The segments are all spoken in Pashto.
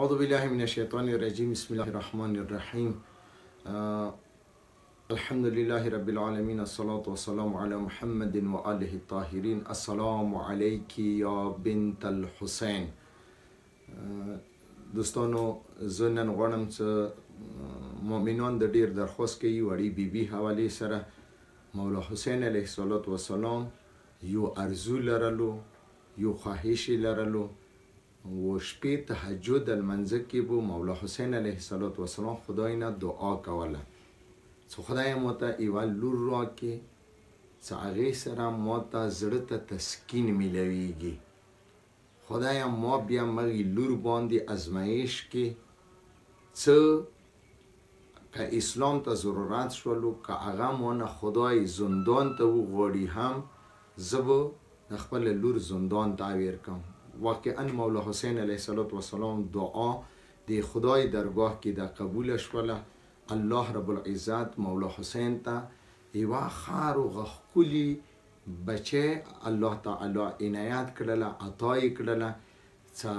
أعوذ بالله من الشيطان الرجيم بسم الله الرحمن الرحيم الحمد لله رب العالمين الصلاة والسلام على محمد وآله الطاهرين. السلام عليك يا بنت الحسين. دوستانو زه نن غواړم چې مؤمنان د ډیر درخواست کوي وړي بیبي حوالې سره مولا حسین علیه الصلاة والسلام یو ارزو لرلو، یو خواهش لرلو و شپې تهجد المنځ کې به مولا حسین علیه الصلاة والسلام خدای نه دعا کوله چې خدای ماته یوه لور راکړي چې هغې سره ماته زړه ته تسکین میلویږي. خدایا ما بیا مغی لور باندې ازمایش کې څه که اسلام ته ضرورت شولو که هغه مانه خدای زندان ته وغواړي هم زه به د خپل لور زندان تعبیر کم. واقعا مولا حسین علیه الصلاة والسلام دعا د خدای درگاه کې د قبول شوله. الله رب العزت مولا حسین ته یوه ښه روغه ښکلي بچه الله تعالی عنایت کړله، عطا یې کړله چې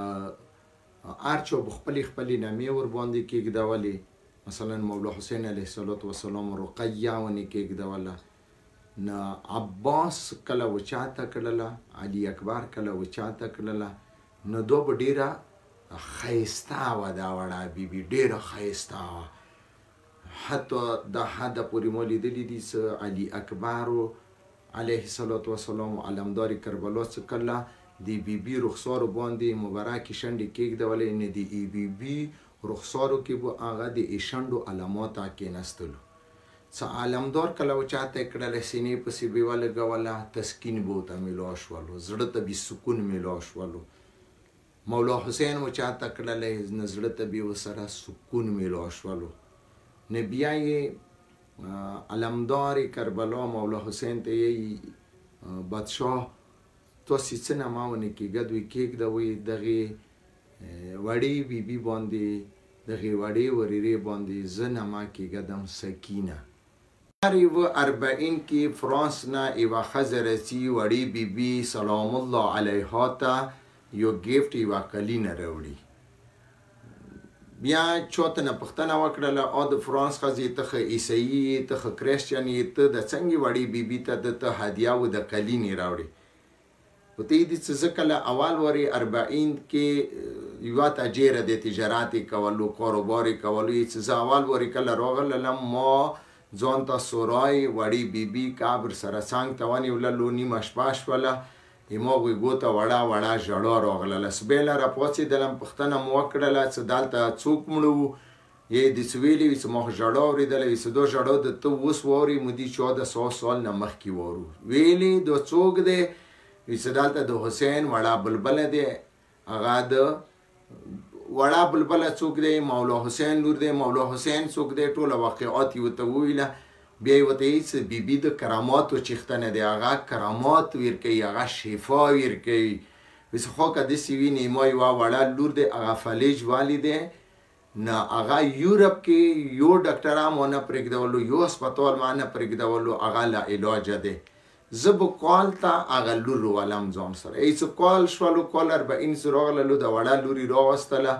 هر چا به خپلې نامې ورباندې کېږدولې. مثلا مولا حسین علیه الصلاة والسلام رقیه ونې کېږدوله، نه عباس کله وچاته کړله، علي اکبر کله وچاته کړله. نو دا به ډېره ښایسته وه دا وړه بیبي، ډېره ښایسته وه. حتی دا حده پورې ما لیدلي دي چې علي اکبر علیه الصلاة والسلام علمدار کربلا څه کله د بیبي رخسارو باندې مبارکې شنډې کېږدولې، نه د بیبي رخسارو کې به هغه د شنډو علامات کېنستلو. څه علمدار کله وچاته یې کړله سینې پسې به یې ولګوله، تسکین به ورته میلاو شولو، زړه ته به سکون میلاو شولو. مولا حسین وچاته کړله نه زړه ته به ورسره سکون میلاو شولو. نه بیا یې علمدار کربلا مولا حسین ته یې بادشاه تاسې څه نه ما ونه کېږدوئ کېږدوئ دغې وړې بیبي باندې، دغې وړې ورېرې باندې زه نه ما کېږدم سکینه. هر یوه 40 کې فرانس نه یوه ښځه راځي وړې بیبي سلام الله علیها ته یو ګیفټ یوه قلینه راوړي. بیا چاته نه پوښتنه وکړله د فرانس ښځې ته ښه عیسایي یې، ته ښه کرسچن یې، ته د څنګې وړې بیبي ته دته هدیه و د قلینې راوړې. ورته یې دي چې زه کله اول وارې 40 کې یوه تاجره د تجارت یې کولو، کاروبار یې کولو، چې زه اول وارې کله راغللم ما ځان ته سورای وړې بیبي قبر سره څنګ ته ونیوللو. نیمه شپه شوله، ما غوږو ته وړه ژړا راغله. سبیله راپاڅېدلم، پوښتنه مو وکړله چې دلته څوک مړه وو. یې داسې ویلې وي چې ما خو ژړا اورېدله وي چې دا ژړا د ته اوس واورې مو دي 1400 سال نه مخکې واورو. ویلې دا څوک دی وي چې دلته د حسین وړه بلبله دی. هغه د وړه بلبله څوک دی؟ مولا حسین لور دی. مولا حسین څوک دی؟ ټوله واقعات یې ورته وویله. بیا یې ورته ویل چې بیبي د کراماتو چیښتنه دی، هغه کرامات ورکوي، هغه شفا ورکوي. ویل خو که داسې وي نو ما یوه وړه لور دی، هغه فلج والی دی، نه هغه یورپ کې یو ډاکټر هم ونه پرېږدولو، یو هسپتال ما نه پرېږدولو، هغه لا علاجه دی. زه به کال ته هغه لور ولم ځان سره. ای څه کال شولو، کال 40 چې راغللو د وړه لور یې راوستله،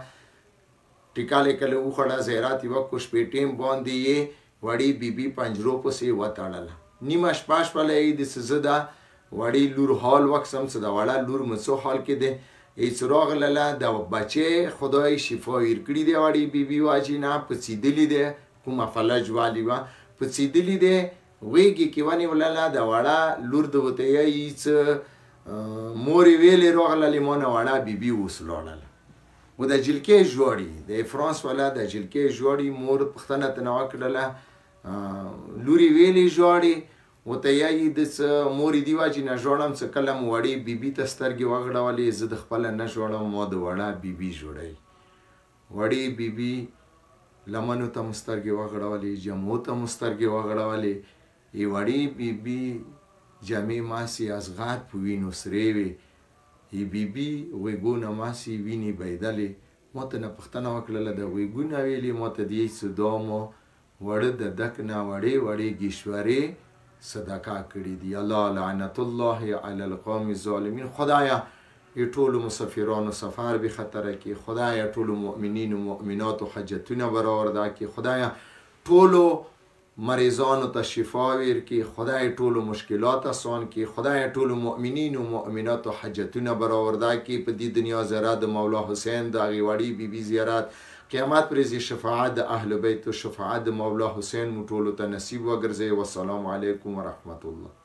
ټیکال یې کله وخوړه، زیارت یې وکړو، شپېټیم باندې یې وړې بیبي پنجرو پسې وتړله. نیمه شپه شوله، یې د څه زه د وړې لور حال وکړم چې د وړه لور مو څه حال کې دی. یې چې راغلله د بچې خدای شفا ورکړي دی. وړې بیبي واجي نه پڅېدلې دی، کومه فلج والي وه، پڅېدلې دی. غېږې کې ونیولله د وړه لور د ورته یې څه مور یې ویلې راغللې ما نه وړه بیبي اوس لاړله. و د جلکې ژواړي، د فرانس والا د جلکې ژواړي. مور پوښتنه ترنه وکړله، لور یې ویلې ژاړي. ورته یې د څه مور یې دې واجي نه ژاړم چې کله مو وړې بیبي ته سترګې وغړولې، زه د خپله نه ژاړم، ما د وړه بیبي ژوړی. وړې بیبي لمنو ته مو سترګې وغړولې، جامو ته مو سترګې وغړولې. ای وړې بیبي جامې ماسې اصغر په وینو سرې وې. ای بیبي غوږو نه ماسې وینې بهېدلې. ما ته نه پوښتنه وکړله د غوږو نه ویلې، ما ته دې چې دا مو وړه د دک نه وړې ګیشورې صدقه کړي دي. الله لعنت الله علی القوم الظالمین. خدایا ټولو مسافرانو سفر به خطره کې، خدای ټولو مؤمنین و مؤمناتو حاجتونه برآورده کې، خدای ټولو مریضانو ته شفا ورکړي، خدای ټولو مشکلات آسان کړي، خدای ټولو مؤمنین و مؤمناتو حاجتونه برآورده کړي. په دې دنیا زیارت د مولا حسین د هغې وړې بیبي زیارت، قیامت پر ورځ شفاعت د اهل بیت و شفاعت د مولا حسین مو ټولو ته نصیب وګرځوي. والسلام علیکم ورحمت الله.